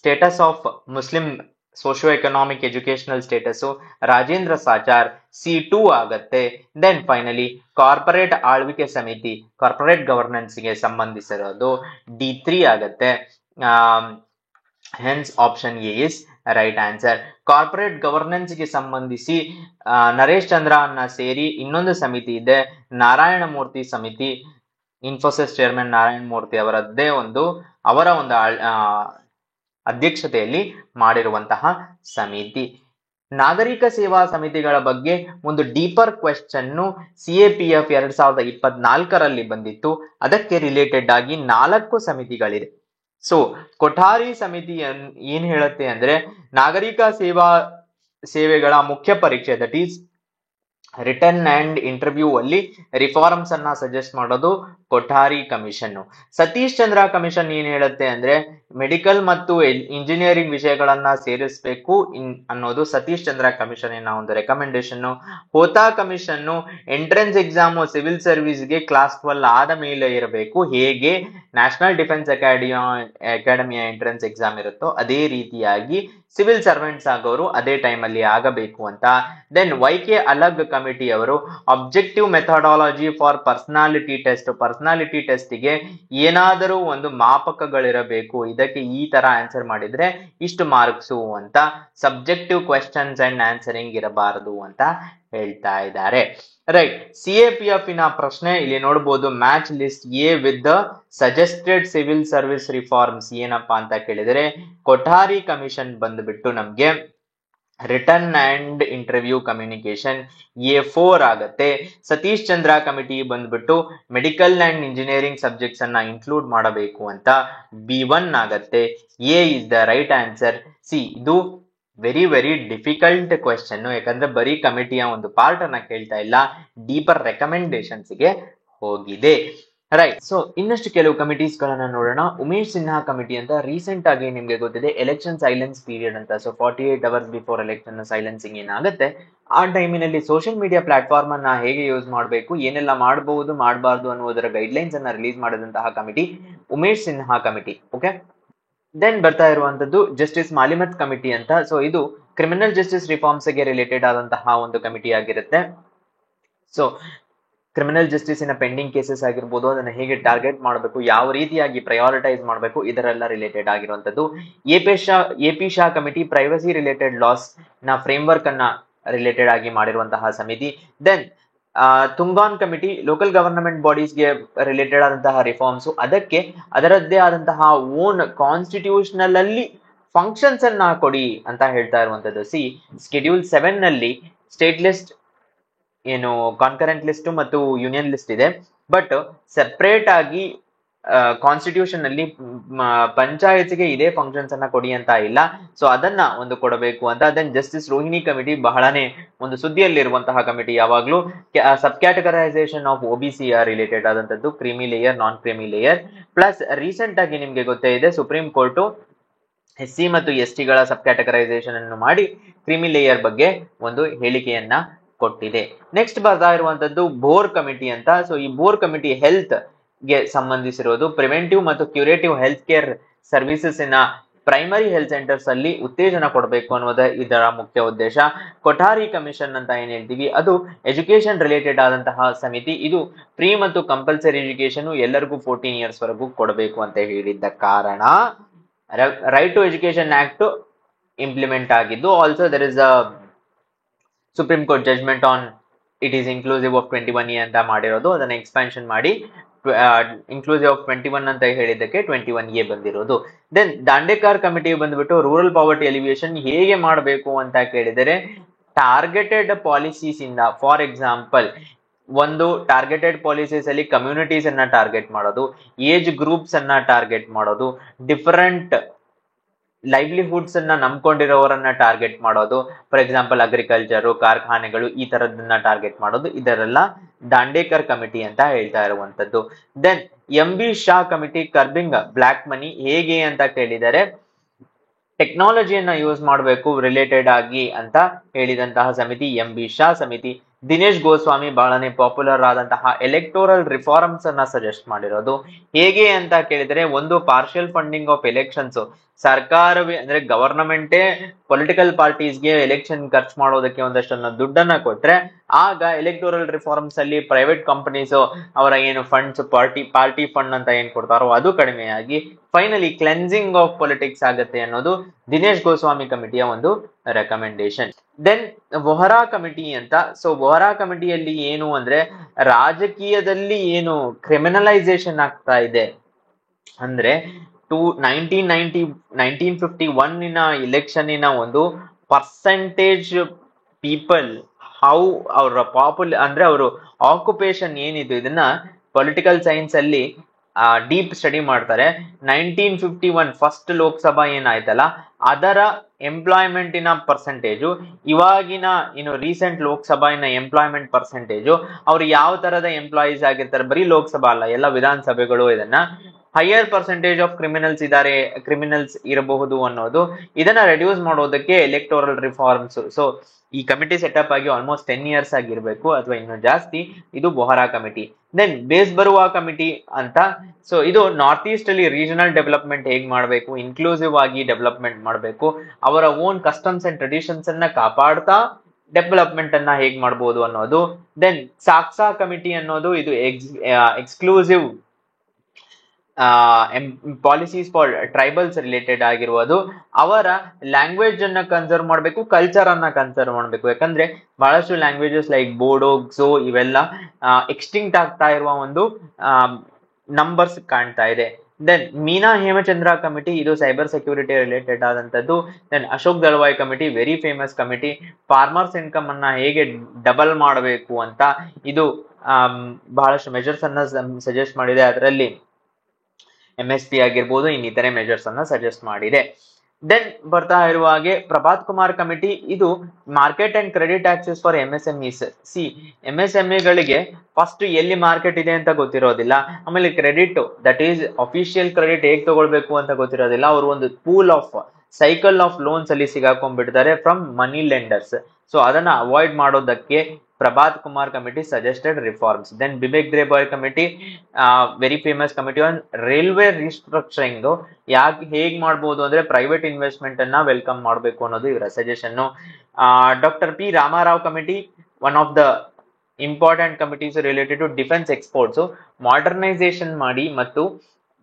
status of Muslim socio economic educational status, Rajendra Sachar, C2 ಆಗತ್ತೆ. ದೆನ್ ಫೈನಲಿ ಕಾರ್ಪೊರೇಟ್ ಆಳ್ವಿಕೆ ಸಮಿತಿ, ಕಾರ್ಪೊರೇಟ್ ಗವರ್ನೆನ್ಸ್ ಗೆ ಸಂಬಂಧಿಸಿರೋದು, D3 ಆಗತ್ತೆ. Hence option A is right answer. Corporate governance ಗೆ ಸಂಬಂಧಿಸಿ ನರೇಶ್ ಚಂದ್ರ ಅನ್ನ ಸೇರಿ ಇನ್ನೊಂದು ಸಮಿತಿ ಇದೆ, ನಾರಾಯಣ ಮೂರ್ತಿ ಸಮಿತಿ, ಇನ್ಫೋಸಿಸ್ ಚೇರ್ಮನ್ ನಾರಾಯಣ ಮೂರ್ತಿ ಅವರ ಒಂದು ಅಧ್ಯಕ್ಷತೆಯಲ್ಲಿ ಮಾಡಿರುವಂತಹ ಸಮಿತಿ. ನಾಗರಿಕ ಸೇವಾ ಸಮಿತಿಗಳ ಬಗ್ಗೆ ಒಂದು ಡೀಪರ್ ಕ್ವೆಶ್ಚನ್ CAPF 2024ರಲ್ಲಿ ಬಂದಿತ್ತು. ಅದಕ್ಕೆ ರಿಲೇಟೆಡ್ ಆಗಿ 4 ಸಮಿತಿಗಳಿದೆ. ಸೊ ಕೊಠಾರಿ ಸಮಿತಿ ಏನ್ ಹೇಳುತ್ತೆ ಅಂದ್ರೆ, ನಾಗರಿಕ ಸೇವೆಗಳ ಮುಖ್ಯ ಪರೀಕ್ಷೆ, that is return and interview ಅಲ್ಲಿ ರಿಫಾರ್ಮ್ಸ್ ಅನ್ನ ಸಜೆಸ್ಟ್ ಮಾಡೋದು ಕೊಠಾರಿ ಕಮಿಷನ್. ಸತೀಶ್ ಚಂದ್ರ ಕಮಿಷನ್ ಏನ್ ಹೇಳುತ್ತೆ ಅಂದ್ರೆ, ಮೆಡಿಕಲ್ ಮತ್ತು ಇಂಜಿನಿಯರಿಂಗ್ ವಿಷಯಗಳನ್ನ ಸೇರಿಸಬೇಕು ಅನ್ನೋದು ಸತೀಶ್ ಚಂದ್ರ ಕಮಿಷನ್ ಒಂದು recommendation. Hota commission entrance exam civil ಸರ್ವಿಸ್ಗೆ ಕ್ಲಾಸ್ 12 ಆದ ಮೇಲೆ ಇರಬೇಕು, ಹೇಗೆ ನ್ಯಾಷನಲ್ ಡಿಫೆನ್ಸ್ ಅಕಾಡೆಮಿಯ ಎಂಟ್ರೆನ್ಸ್ ಎಕ್ಸಾಮ್ ಇರುತ್ತೋ ಅದೇ ರೀತಿಯಾಗಿ ಸಿವಿಲ್ ಸರ್ವೆಂಟ್ಸ್ ಆಗೋರು ಅದೇ ಟೈಮ್ ಅಲ್ಲಿ ಆಗಬೇಕು ಅಂತ. ದೆನ್ YK ಅಲಗ್ ಕಮಿಟಿ ಅವರು objective methodology for personality test, personality test ಗೆ ಏನಾದರೂ ಒಂದು ಮಾಪಕಗಳಿರಬೇಕು, ಇದಕ್ಕೆ ಈ ತರ ಆನ್ಸರ್ ಮಾಡಿದ್ರೆ ಇಷ್ಟು ಮಾರ್ಕ್ಸು ಅಂತ, ಸಬ್ಜೆಕ್ಟಿವ್ ಕ್ವೆಶ್ಚನ್ಸ್ ಅಂಡ್ ಆನ್ಸರಿಂಗ್ ಇರಬಾರದು ಅಂತ ಹೇಳ್ತಾ ಇದ್ದಾರೆ. ರೈಟ್. CAPF ಪ್ರಶ್ನೆ ಇಲ್ಲಿ ನೋಡಬಹುದು, match list A with the suggested civil service reforms ಏನಪ್ಪಾ ಅಂತ ಕೇಳಿದರೆ, ಕೊಠಾರಿ ಕಮಿಷನ್ ಬಂದ್ಬಿಟ್ಟು ನಮ್ಗೆ return and interview communication A4 ಆಗತ್ತೆ. ಸತೀಶ್ ಚಂದ್ರ ಕಮಿಟಿ ಬಂದ್ಬಿಟ್ಟು ಮೆಡಿಕಲ್ ಅಂಡ್ ಇಂಜಿನಿಯರಿಂಗ್ ಸಬ್ಜೆಕ್ಟ್ಸ್ ಅನ್ನ ಇನ್ಕ್ಲೂಡ್ ಮಾಡಬೇಕು ಅಂತ, B1 ಆಗತ್ತೆ. A is the right answer. ಇದು ವೆರಿ ವೆರಿ ಡಿಫಿಕಲ್ಟ್ ಕ್ವೆಶ್ಚನ್, ಯಾಕಂದ್ರೆ ಬರೀ ಕಮಿಟಿಯ ಒಂದು ಪಾರ್ಟ್ ಅನ್ನ ಕೇಳ್ತಾ ಇಲ್ಲ, ಡೀಪರ್ ರೆಕಮೆಂಡೇಶನ್ಸ್ ಗೆ ಹೋಗಿದೆ. ರೈಟ್. ಸೊ ಇನ್ನಷ್ಟು ಕೆಲವು ಕಮಿಟೀಸ್ ಗಳನ್ನ ನೋಡೋಣ. ಉಮೇಶ್ ಸಿನ್ಹಾ ಕಮಿಟಿ ಅಂತ, ರೀಸೆಂಟ್ ಆಗಿ ನಿಮ್ಗೆ ಗೊತ್ತಿದೆ ಎಲೆಕ್ಷನ್ ಸೈಲೆನ್ಸ್ ಪೀರಿಯಡ್ ಅಂತ. So 48 hours before election silencing ಏನಾಗುತ್ತೆ, ಆ ಟೈಮಿನಲ್ಲಿ ಸೋಷಿಯಲ್ ಮೀಡಿಯಾ ಪ್ಲಾಟ್ಫಾರ್ಮ್ ಅನ್ನ ಹೇಗೆ ಯೂಸ್ ಮಾಡಬೇಕು, ಏನೆಲ್ಲ ಮಾಡಬಹುದು ಮಾಡಬಾರ್ದು ಅನ್ನುವುದರ ಗೈಡ್ಲೈನ್ಸ್ ಅನ್ನ ರಿಲೀಸ್ ಮಾಡಿದಂತಹ committee Umesh Sinha committee. Okay. Then ಬರ್ತಾ ಇರುವಂತದ್ದು ಜಸ್ಟಿಸ್ ಮಾಲಿಮತ್ ಕಮಿಟಿ ಅಂತ. ಸೊ ಇದು ಕ್ರಿಮಿನಲ್ ಜಸ್ಟಿಸ್ ರಿಫಾರ್ಮ್ಸ್ ಗೆ ರಿಲೇಟೆಡ್ ಆದಂತಹ ಒಂದು ಕಮಿಟಿ ಆಗಿರುತ್ತೆ. So criminal justice in pending cases ಆಗಿರ್ಬೋದು, ಅದನ್ನ ಹೇಗೆ ಟಾರ್ಗೆಟ್ ಮಾಡಬೇಕು, ಯಾವ ರೀತಿಯಾಗಿ ಪ್ರಯಾರಿಟೈಸ್ ಮಾಡಬೇಕು, ಇದರೆಲ್ಲ ರಿಲೇಟೆಡ್ ಆಗಿರುವಂತದ್ದು. AP Shah committee privacy related laws ನ ಫ್ರೇಮ್ ವರ್ಕ್ ಅನ್ನ ರಿಲೇಟೆಡ್ ಆಗಿ ಮಾಡಿರುವಂತಹ ಸಮಿತಿ. Then Thungon committee local government ಬಾಡೀಸ್ಗೆ related ಆದಂತಹ ರಿಫಾರ್ಮ್ಸ್, ಅದಕ್ಕೆ ಅದರದ್ದೇ ಆದಂತಹ ಓನ್ ಕಾನ್ಸ್ಟಿಟ್ಯೂಷನಲ್ ಅಲ್ಲಿ ಫಂಕ್ಷನ್ಸ್ ಅನ್ನ ಕೊಡಿ ಅಂತ ಹೇಳ್ತಾ ಇರುವಂತದ್ದು. ಸ್ಕೆಡ್ಯೂಲ್ 7 ನಲ್ಲಿ ಸ್ಟೇಟ್ ಲಿಸ್ಟ್, ಏನು ಕಾನ್ಕರೆಂಟ್ ಲಿಸ್ಟ್ ಮತ್ತು ಯೂನಿಯನ್ ಲಿಸ್ಟ್ ಇದೆ, ಬಟ್ ಸೆಪರೇಟ್ ಆಗಿ ಕಾನ್ಸ್ಟಿಟ್ಯೂಷನ್ ಅಲ್ಲಿ ಪಂಚಾಯತ್ಗೆ ಇದೇ ಫಂಕ್ಷನ್ಸ್ ಅನ್ನ ಕೊಡಿ ಅಂತ ಇಲ್ಲ. ಸೊ ಅದನ್ನ ಒಂದು ಕೊಡಬೇಕು ಅಂತ. ದೆನ್ ಜಸ್ಟಿಸ್ ರೋಹಿಣಿ ಕಮಿಟಿ ಬಹಳನೇ ಒಂದು ಸುದ್ದಿಯಲ್ಲಿರುವಂತಹ ಕಮಿಟಿ ಯಾವಾಗ್ಲೂ. Sub categorisation of OBC related ಆದಂತದ್ದು, creamy layer, non creamy layer. Plus recent ಆಗಿ ನಿಮ್ಗೆ ಗೊತ್ತೇ ಇದೆ ಸುಪ್ರೀಂ ಕೋರ್ಟ್ SC ಮತ್ತು ST ಗಳ ಸಬ್ ಕ್ಯಾಟಗರೈಸೇಷನ್ ಅನ್ನು ಮಾಡಿ ಕ್ರೀಮಿ ಲೇಯರ್ ಬಗ್ಗೆ ಒಂದು ಹೇಳಿಕೆಯನ್ನ ಕೊಟ್ಟಿದೆ. ನೆಕ್ಸ್ಟ್ ಬರ್ತಾ ಇರುವಂತದ್ದು ಬೋರ್ ಕಮಿಟಿ ಅಂತ. ಸೊ ಈ ಬೋರ್ ಕಮಿಟಿ ಹೆಲ್ತ್ ಗೆ ಸಂಬಂಧಿಸಿರೋದು. ಪ್ರಿವೆಂಟಿವ್ ಮತ್ತು ಕ್ಯೂರೇಟಿವ್ ಹೆಲ್ತ್ ಕೇರ್ ಸರ್ವಿಸಸ್ ಇನ ಪ್ರೈಮರಿ ಹೆಲ್ತ್ ಸೆಂಟರ್ಸ್ ಅಲ್ಲಿ ಉತ್ತೇಜನ ಕೊಡಬೇಕು ಅನ್ನೋದು ಇದರ ಮುಖ್ಯ ಉದ್ದೇಶ. ಕೊಠಾರಿ ಕಮಿಷನ್ ಅಂತ ಏನ್ ಹೇಳ್ತೀವಿ, ಅದು ಎಜುಕೇಶನ್ ರಿಲೇಟೆಡ್ ಆದಂತಹ ಸಮಿತಿ. ಇದು ಫ್ರೀ ಮತ್ತು ಕಂಪಲ್ಸರಿ ಎಜುಕೇಶನ್ ಎಲ್ಲರಿಗೂ 14 ಇಯರ್ಸ್ ವರೆಗೂ ಕೊಡಬೇಕು ಅಂತ ಹೇಳಿದ್ದ ಕಾರಣ right to education act implement ಆಗಿದ್ದು. Also there is a supreme court judgement on it is inclusive of 21 ಅಂತ ಮಾಡಿರೋದು, ಅದನ್ನ ಎಕ್ಸ್ಪಾನ್ಷನ್ ಮಾಡಿ ಇನ್ಕ್ಲೂಸಿವ್ ಆಫ್ 21 ಅಂತ ಹೇಳಿದ್ದಕ್ಕೆ 21A ಬಂದಿರೋದು. ದೆನ್ ದಾಂಡೇಕರ್ ಕಮಿಟಿ ಬಂದ್ಬಿಟ್ಟು ರೂರಲ್ ಪಾವರ್ಟಿ ಎಲಿವೇಶನ್ ಹೇಗೆ ಮಾಡಬೇಕು ಅಂತ ಕೇಳಿದರೆ, ಟಾರ್ಗೆಟೆಡ್ ಪಾಲಿಸೀಸ್ ಇಂದ, ಫಾರ್ ಎಕ್ಸಾಂಪಲ್ ಒಂದು ಟಾರ್ಗೆಟೆಡ್ ಪಾಲಿಸೀಸ್ ಅಲ್ಲಿ ಕಮ್ಯುನಿಟೀಸ್ ಅನ್ನ ಟಾರ್ಗೆಟ್ ಮಾಡೋದು, ಏಜ್ ಗ್ರೂಪ್ಸ್ ಅನ್ನ ಟಾರ್ಗೆಟ್ ಮಾಡೋದು, ಡಿಫರೆಂಟ್ ಲೈವ್ಲಿಹುಡ್ಸ್ ಅನ್ನ ನಂಬ್ಕೊಂಡಿರೋರನ್ನ ಟಾರ್ಗೆಟ್ ಮಾಡೋದು, ಫಾರ್ ಎಕ್ಸಾಂಪಲ್ ಅಗ್ರಿಕಲ್ಚರ್, ಕಾರ್ಖಾನೆಗಳು, ಈ ತರದನ್ನ ಟಾರ್ಗೆಟ್ ಮಾಡೋದು, ಇದರೆಲ್ಲ ದಾಂಡೇಕರ್ ಕಮಿಟಿ ಅಂತ ಹೇಳ್ತಾ ಇರುವಂತದ್ದು. Then MB Shah committee curbing black money ಹೇಗೆ ಅಂತ ಕೇಳಿದರೆ, ಟೆಕ್ನಾಲಜಿಯನ್ನ ಯೂಸ್ ಮಾಡಬೇಕು ರಿಲೇಟೆಡ್ ಆಗಿ ಅಂತ ಹೇಳಿದಂತಹ ಸಮಿತಿ MB ಶಾ ಸಮಿತಿ. ದಿನೇಶ್ ಗೋಸ್ವಾಮಿ ಬಹಳನೇ ಪಾಪ್ಯುಲರ್ ಆದಂತಹ ಎಲೆಕ್ಟೋರಲ್ ರಿಫಾರ್ಮ್ಸ್ ಅನ್ನ ಸಜೆಸ್ಟ್ ಮಾಡಿರೋದು. ಹೇಗೆ ಅಂತ ಕೇಳಿದರೆ, ಒಂದು ಪಾರ್ಷಿಯಲ್ ಫಂಡಿಂಗ್ ಆಫ್ ಎಲೆಕ್ಷನ್ಸ್, ಸರ್ಕಾರವೇ ಅಂದ್ರೆ ಗವರ್ನಮೆಂಟೇ ಪೊಲಿಟಿಕಲ್ ಪಾರ್ಟೀಸ್ಗೆ ಎಲೆಕ್ಷನ್ ಖರ್ಚು ಮಾಡೋದಕ್ಕೆ ಒಂದಷ್ಟನ್ನ ದುಡ್ಡನ್ನ ಕೊಟ್ರೆ, ಆಗ ಎಲೆಕ್ಟೋರಲ್ ರಿಫಾರ್ಮ್ಸ್ ಅಲ್ಲಿ ಪ್ರೈವೇಟ್ ಕಂಪನೀಸ್ ಅವರ ಏನು ಫಂಡ್ಸ್, ಪಾರ್ಟಿ ಫಂಡ್ ಅಂತ ಏನ್ ಕೊಡ್ತಾರೋ ಅದು ಕಡಿಮೆಯಾಗಿ ಫೈನಲಿ ಕ್ಲೆನ್ಸಿಂಗ್ ಆಫ್ ಪೊಲಿಟಿಕ್ಸ್ ಆಗುತ್ತೆ ಅನ್ನೋದು ದಿನೇಶ್ ಗೋಸ್ವಾಮಿ ಕಮಿಟಿಯ ಒಂದು ರೆಕಮೆಂಡೇಶನ್. ದೆನ್ ವೊಹರಾ ಕಮಿಟಿ ಅಂತ. ಸೊ ವೊಹರಾ ಕಮಿಟಿಯಲ್ಲಿ ಏನು ಅಂದ್ರೆ, ರಾಜಕೀಯದಲ್ಲಿ ಏನು ಕ್ರಿಮಿನಲೈಸೇಷನ್ ಆಗ್ತಾ ಇದೆ ಅಂದ್ರೆ, 1951 ಇಲೆಕ್ಷನ್ನಿನ ಒಂದು ಪರ್ಸೆಂಟೇಜ್ ಪೀಪಲ್, ಹೌ ಅವರ ಅಂದ್ರೆ ಅವರು ಆಕ್ಯುಪೇಷನ್ ಏನಿದೆ, ಇದನ್ನ ಪೊಲಿಟಿಕಲ್ ಸೈನ್ಸ್ ಅಲ್ಲಿ ಡೀಪ್ ಸ್ಟಡಿ ಮಾಡ್ತಾರೆ. 1951 ಫಸ್ಟ್ ಲೋಕಸಭಾ ಏನಾಯ್ತಲ್ಲ, ಅದರ ಎಂಪ್ಲಾಯ್ಮೆಂಟಿನ ಪರ್ಸೆಂಟೇಜು, ಇವಾಗಿನ ಇನ್ನು ರೀಸೆಂಟ್ ಲೋಕಸಭಾ ಎಂಪ್ಲಾಯ್ಮೆಂಟ್ ಪರ್ಸೆಂಟೇಜು, ಅವ್ರು ಯಾವ ತರದ ಎಂಪ್ಲಾಯೀಸ್ ಆಗಿರ್ತಾರೆ, ಬರೀ ಲೋಕಸಭಾ ಅಲ್ಲ ಎಲ್ಲ ವಿಧಾನಸಭೆಗಳು, ಇದನ್ನ ಹೈಯರ್ ಪರ್ಸೆಂಟೇಜ್ ಆಫ್ ಕ್ರಿಮಿನಲ್ಸ್ ಇರಬಹುದು ಅನ್ನೋದು, ಇದನ್ನ ರೆಡ್ಯೂಸ್ ಮಾಡೋದಕ್ಕೆ ಎಲೆಕ್ಟೋರಲ್ ರಿಫಾರ್ಮ್ಸ್. ಸೊ ಈ ಕಮಿಟಿ ಸೆಟಪ್ ಆಗಿ ಆಲ್ಮೋಸ್ಟ್ 10 ಇಯರ್ಸ್ ಆಗಿರ್ಬೇಕು ಅಥವಾ ಇನ್ನು ಜಾಸ್ತಿ. ಇದು ವೊಹರಾ ಕಮಿಟಿ. ದೆನ್ ಬೇಸ್ ಬರುವ ಕಮಿಟಿ ಅಂತ. ಸೊ ಇದು ನಾರ್ತ್ ಈಸ್ಟ್ ಅಲ್ಲಿ ರೀಜನಲ್ ಡೆವಲಪ್ಮೆಂಟ್ ಹೇಗ್ ಮಾಡಬೇಕು, ಇನ್ಕ್ಲೂಸಿವ್ ಆಗಿ ಡೆವಲಪ್ಮೆಂಟ್ ಮಾಡಬೇಕು, ಅವರ ಓನ್ ಕಸ್ಟಮ್ಸ್ ಅಂಡ್ ಟ್ರೆಡಿಷನ್ಸ್ ಅನ್ನ ಕಾಪಾಡ್ತಾ ಡೆವಲಪ್ಮೆಂಟ್ ಅನ್ನ ಹೇಗ್ ಮಾಡಬಹುದು ಅನ್ನೋದು. ದೆನ್ ಸಾಕ್ಸಾ ಕಮಿಟಿ ಅನ್ನೋದು, ಇದು exclusive policies for tribals related ಆಗಿರುವುದು. ಅವರ ಲ್ಯಾಂಗ್ವೇಜ್ ಅನ್ನ ಕನ್ಸರ್ವ್ ಮಾಡಬೇಕು, ಕಲ್ಚರ್ ಅನ್ನ ಕನ್ಸರ್ವ್ ಮಾಡಬೇಕು. ಯಾಕಂದ್ರೆ ಬಹಳಷ್ಟು ಲ್ಯಾಂಗ್ವೇಜಸ್ ಲೈಕ್ ಬೋಡೋ, ಕ್ಸೋ ಇವೆಲ್ಲ ಎಕ್ಸ್ಟಿಂಕ್ಟ್ ಆಗ್ತಾ ಇರುವ ಒಂದು ನಂಬರ್ಸ್ ಕಾಣ್ತಾ ಇದೆ. ದೆನ್ ಮೀನಾ ಹೇಮಚಂದ್ರ ಕಮಿಟಿ, ಇದು ಸೈಬರ್ ಸೆಕ್ಯೂರಿಟಿ ರಿಲೇಟೆಡ್ ಆದಂತದ್ದು. Then Ashok Dalwai committee, very famous committee, farmers income ಅನ್ನ ಹೇಗೆ ಡಬಲ್ ಮಾಡಬೇಕು ಅಂತ ಇದು ಬಹಳಷ್ಟು ಮೆಜರ್ಸ್ ಅನ್ನ ಸಜೆಸ್ಟ್ ಮಾಡಿದೆ. ಅದರಲ್ಲಿ MSP ಆಗಿರ್ಬೋದು, ಇನ್ನಿತರೆ ಮೆಜರ್ಸ್ ಅನ್ನ ಸಜೆಸ್ಟ್ ಮಾಡಿದೆ. ದೆನ್ ಬರ್ತಾ ಇರುವ ಹಾಗೆ ಪ್ರಭಾತ್ ಕುಮಾರ್ ಕಮಿಟಿ, ಇದು market and credit access for MSMEs. ಸಿ MSME ಗಳಿಗೆ ಫಸ್ಟ್ ಎಲ್ಲಿ ಮಾರ್ಕೆಟ್ ಇದೆ ಅಂತ ಗೊತ್ತಿರೋದಿಲ್ಲ, ಆಮೇಲೆ credit that is official credit ಹೇಗ್ ತಗೊಳ್ಬೇಕು ಅಂತ ಗೊತ್ತಿರೋದಿಲ್ಲ. ಅವರು ಒಂದು pool of cycle of loans ಅಲ್ಲಿ ಸಿಗಾಕೊಂಡ್ಬಿಡ್ತಾರೆ ಫ್ರಮ್ ಮನಿ ಲೆಂಡರ್ಸ್. ಸೊ ಅದನ್ನ ಅವಾಯ್ಡ್ ಮಾಡೋದಕ್ಕೆ Prabhat Kumar committee suggested reforms. Then Bibek Debroy committee, very famous committee on railway restructuring, ಹೇಗ್ ಮಾಡ್ಬೋದು ಅಂದ್ರೆ ಪ್ರೈವೇಟ್ ಇನ್ವೆಸ್ಟ್ಮೆಂಟ್ ಅನ್ನ ವೆಲ್ಕಮ್ ಮಾಡಬೇಕು ಅನ್ನೋದು ಇವರ suggestion. Doctor P Ramarao committee, one of the important committees related to defence exports, modernisation ಮಾಡಿ ಮತ್ತು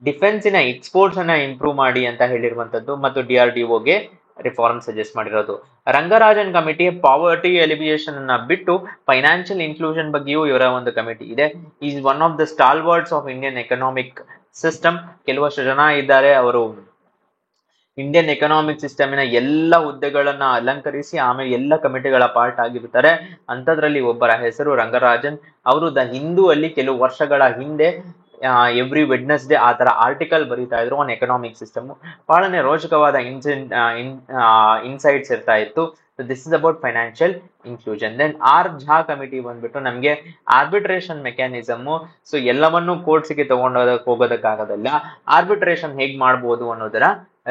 ಡಿಫೆನ್ಸಿನ ಎಕ್ಸ್ಪೋರ್ಟ್ಸ್ ಅನ್ನ ಇಂಪ್ರೂವ್ ಮಾಡಿ ಅಂತ ಹೇಳಿರುವಂತದ್ದು, ಮತ್ತು DRDOಗೆ ರಿಫಾರ್ಮ್ ಸಜೆಸ್ಟ್ ಮಾಡಿರೋದು. ರಂಗರಾಜನ್ ಕಮಿಟಿ ಪಾವರ್ಟಿ ಎಲಿವಿಯೇಷನ್ ಅನ್ನ ಬಿಟ್ಟು ಫೈನಾನ್ಷಿಯಲ್ ಇನ್ಕ್ಲೂಷನ್ ಬಗ್ಗೆಯೂ ಇವರ ಒಂದು ಕಮಿಟಿ ಇದೆ. Is one of the stalwarts of Indian economic system. ಕೆಲವಷ್ಟು ಜನ ಇದ್ದಾರೆ, ಅವರು ಇಂಡಿಯನ್ ಎಕನಾಮಿಕ್ ಸಿಸ್ಟಮಿನ ಎಲ್ಲ ಹುದ್ದೆಗಳನ್ನ ಅಲಂಕರಿಸಿ ಆಮೇಲೆ ಎಲ್ಲ ಕಮಿಟಿಗಳ ಪಾರ್ಟ್ ಆಗಿರ್ತಾರೆ. ಅಂಥದ್ರಲ್ಲಿ ಒಬ್ಬರ ಹೆಸರು ರಂಗರಾಜನ್. ಅವರು ದ ಹಿಂದೂ ಅಲ್ಲಿ ಕೆಲವು ವರ್ಷಗಳ ಹಿಂದೆ ಎವ್ರಿ ವೆಡ್ನೆಸ್ಡೇ ಆ ತರ ಆರ್ಟಿಕಲ್ ಬರೀತಾ ಇದ್ರು ಆನ್ ಎಕನಾಮಿಕ್ ಸಿಸ್ಟಮ್. ಬಹಳನೇ ರೋಚಕವಾದ ಇನ್ಸೈಟ್ಸ್ ಇರ್ತಾ ಇತ್ತು. This is about financial inclusion. Then R Jha committee ಬಂದ್ಬಿಟ್ಟು ನಮ್ಗೆ ಆರ್ಬಿಟ್ರೇಷನ್ ಮೆಕ್ಯಾನಿಸಮ್. ಸೊ ಎಲ್ಲವನ್ನೂ ಕೋರ್ಟ್ಸ್ಗೆ ಹೋಗೋದಕ್ಕಾಗೋದಿಲ್ಲ, ಆರ್ಬಿಟ್ರೇಷನ್ ಹೇಗ್ ಮಾಡ್ಬೋದು ಅನ್ನೋದರ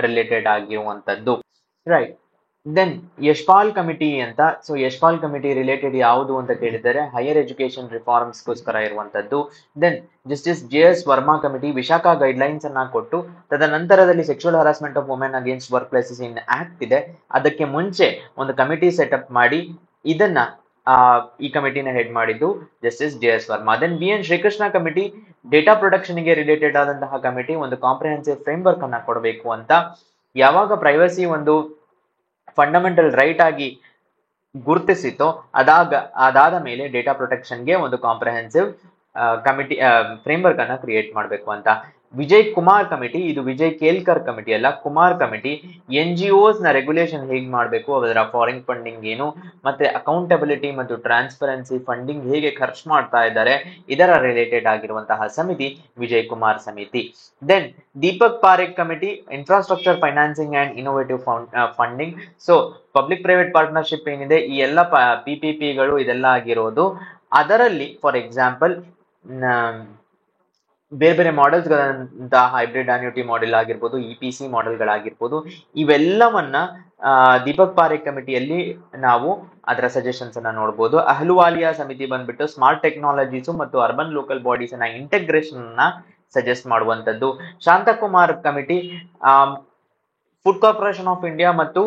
ರಿಲೇಟೆಡ್ ಆಗಿರುವಂತದ್ದು, ರೈಟ್. ದೆನ್ ಯಶ್ಪಾಲ್ ಕಮಿಟಿ ಅಂತ. ಸೊ ಯಶ್ಪಾಲ್ ಕಮಿಟಿ ರಿಲೇಟೆಡ್ ಯಾವುದು ಅಂತ ಕೇಳಿದರೆ ಹೈಯರ್ ಎಜುಕೇಶನ್ ರಿಫಾರ್ಮ್ಸ್ಗೋಸ್ಕರ ಇರುವಂತದ್ದು. Then justice JS Verma committee Vishakha guidelines ಅನ್ನ ಕೊಟ್ಟು, ತದನಂತರದಲ್ಲಿ sexual harassment of women against work places in act ಇದೆ, ಅದಕ್ಕೆ ಮುಂಚೆ ಒಂದು ಕಮಿಟಿ ಸೆಟಪ್ ಮಾಡಿ ಇದನ್ನ ಈ ಕಮಿಟಿನ ಹೆಡ್ ಮಾಡಿದ್ದು justice JS Verma. Then BN Srikrishna committee, data protection ಗೆ ರಿಲೇಟೆಡ್ ಆದಂತಹ ಕಮಿಟಿ, ಒಂದು ಕಾಂಪ್ರಿಹೆನ್ಸಿವ್ ಫ್ರೇಮ್ ವರ್ಕ್ ಅನ್ನ ಕೊಡಬೇಕು ಅಂತ. ಯಾವಾಗ ಪ್ರೈವಸಿ ಒಂದು ಫಂಡಮೆಂಟಲ್ ರೈಟ್ ಆಗಿ ಗುರುತಿಸಿತ್ತು, ಅದಾದ ಮೇಲೆ ಡೇಟಾ ಪ್ರೊಟೆಕ್ಷನ್ಗೆ ಒಂದು ಕಾಂಪ್ರಿಹೆನ್ಸಿವ್ ಕಮಿಟಿ ಫ್ರೇಮ್ವರ್ಕ್ ಅನ್ನ ಕ್ರಿಯೇಟ್ ಮಾಡಬೇಕು ಅಂತ. ವಿಜಯ್ ಕುಮಾರ್ ಕಮಿಟಿ, ಇದು ವಿಜಯ್ ಕೇಲ್ಕರ್ ಕಮಿಟಿ ಅಲ್ಲ, ಕುಮಾರ್ ಕಮಿಟಿ, NGOs ನ ರೆಗ್ಯುಲೇಷನ್ ಹೇಗೆ ಮಾಡಬೇಕು, ಅದರ ಫಾರಿನ್ ಫಂಡಿಂಗ್ ಏನು, ಮತ್ತೆ ಅಕೌಂಟಬಿಲಿಟಿ ಮತ್ತು ಟ್ರಾನ್ಸ್ಪರೆನ್ಸಿ, ಫಂಡಿಂಗ್ ಹೇಗೆ ಖರ್ಚು ಮಾಡ್ತಾ ಇದ್ದಾರೆ, ಇದರ ರಿಲೇಟೆಡ್ ಆಗಿರುವಂತಹ ಸಮಿತಿ ವಿಜಯ್ ಕುಮಾರ್ ಸಮಿತಿ. Then Deepak Parekh committee, infrastructure financing and innovative funding. So public private partnership ಏನಿದೆ, ಈ ಎಲ್ಲ PPPಗಳು ಇದೆಲ್ಲ ಆಗಿರೋದು. ಅದರಲ್ಲಿ ಫಾರ್ ಎಕ್ಸಾಂಪಲ್ ಬೇರೆ ಬೇರೆ ಮಾಡೆಲ್ಸ್ ಗಳಂತ ಹೈಬ್ರಿಡ್ ಅನ್ಯೂಟಿ ಮಾಡೆಲ್ ಆಗಿರ್ಬೋದು, EPC ಮಾಡೆಲ್ಗಳಾಗಿರ್ಬೋದು, ಇವೆಲ್ಲವನ್ನ ದೀಪಕ್ ಪಾರೇಖ್ ಕಮಿಟಿಯಲ್ಲಿ ನಾವು ಅದರ ಸಜೆಷನ್ಸ್ ಅನ್ನ ನೋಡಬಹುದು. ಅಹ್ಲುವಾಲಿಯಾ ಸಮಿತಿ ಬಂದ್ಬಿಟ್ಟು ಸ್ಮಾರ್ಟ್ ಟೆಕ್ನಾಲಜೀಸ್ ಮತ್ತು ಅರ್ಬನ್ ಲೋಕಲ್ ಬಾಡೀಸ್ ನ ಇಂಟೆಗ್ರೇಷನ್ ಅನ್ನ ಸಜೆಸ್ಟ್ ಮಾಡುವಂತದ್ದು. Shanta Kumar committee food corporation of India ಮತ್ತು